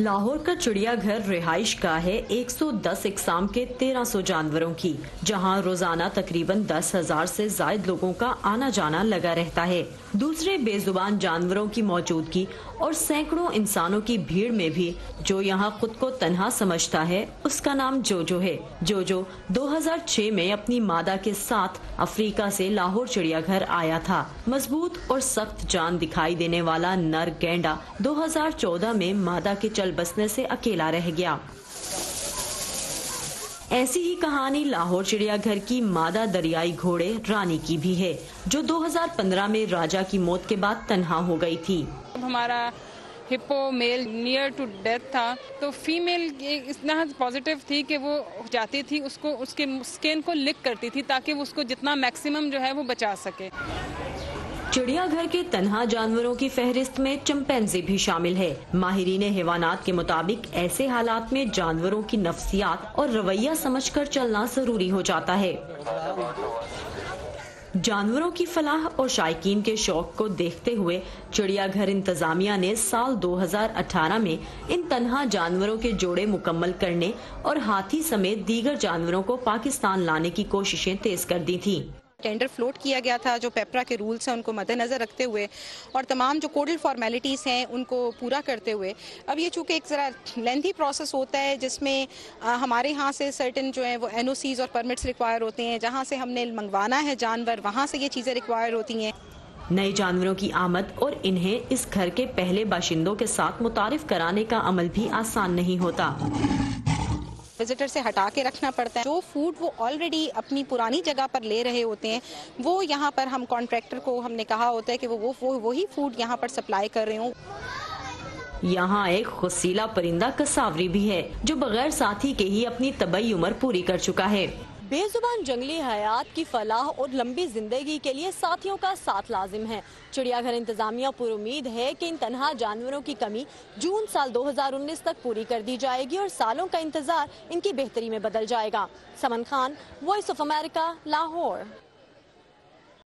लाहौर का चिड़िया घर रिहाइश गाह है 110 इकसाम के 1300 जानवरों की, जहां रोजाना तकरीबन 10,000 से ज्यादा लोगों का आना जाना लगा रहता है। दूसरे बेजुबान जानवरों की मौजूदगी और सैकड़ों इंसानों की भीड़ में भी जो यहां खुद को तन्हा समझता है, उसका नाम जोजो है। जोजो 2006 में अपनी मादा के साथ अफ्रीका से लाहौर चिड़ियाघर आया था। मजबूत और सख्त जान दिखाई देने वाला नर गैंडा 2014 में मादा के चल बसने से अकेला रह गया। ऐसी ही कहानी लाहौर चिड़ियाघर की मादा दरियाई घोड़े रानी की भी है, जो 2015 में राजा की मौत के बाद तन्हा हो गई थी। हमारा hippo male near to death था, तो फीमेल इतना पॉजिटिव थी कि वो जाती थी, उसको उसके स्किन को लिक करती थी ताकि वो उसको जितना मैक्सिमम जो है वो बचा सके। चिड़ियाघर के तन्हा जानवरों की फहरिस्त में चिंपैंजी भी शामिल है। माहिरीन हैवानात के मुताबिक ऐसे हालात में जानवरों की नफ्सियात और रवैया समझकर चलना जरूरी हो जाता है। जानवरों की फलाह और शायकीन के शौक को देखते हुए चिड़ियाघर इंतजामिया ने साल 2018 में इन तन्हा जानवरों के जोड़े मुकम्मल करने और हाथी समेत दीगर जानवरों को पाकिस्तान लाने की कोशिशें तेज कर दी थी। टेंडर फ्लोट किया गया था जो पेपरा के रूल्स हैं उनको मद्देनजर रखते हुए और तमाम जो कोडल फॉर्मेलिटीज़ हैं उनको पूरा करते हुए। अब ये चूँकि एक ज़रा लेंथी प्रोसेस होता है जिसमें हमारे यहाँ से सर्टेन जो हैं वो एनओसीज़ और परमिट्स रिक्वायर होते हैं, जहाँ से हमने मंगवाना है जानवर वहाँ से ये चीज़ें रिक्वायर होती हैं। नए जानवरों की आमद और इन्हें इस घर के पहले बाशिंदों के साथ मुतारिफ कराने का अमल भी आसान नहीं होता। विजिटर से हटा के रखना पड़ता है। जो फूड वो ऑलरेडी अपनी पुरानी जगह पर ले रहे होते हैं, वो यहाँ पर हम कॉन्ट्रैक्टर को हमने कहा होता है कि वही फूड यहाँ पर सप्लाई कर रहे हों। यहाँ एक खुसीला परिंदा कसावरी भी है, जो बगैर साथी के ही अपनी तबई उम्र पूरी कर चुका है। बेजुबान जंगली हयात की फलाह और लंबी जिंदगी के लिए साथियों का साथ लाजिम है। चिड़ियाघर इंतजामिया पुर उम्मीद है कि इन तन्हा जानवरों की कमी जून साल 2019 तक पूरी कर दी जाएगी और सालों का इंतजार इनकी बेहतरी में बदल जाएगा। Saman Khan, voice of America, Lahore.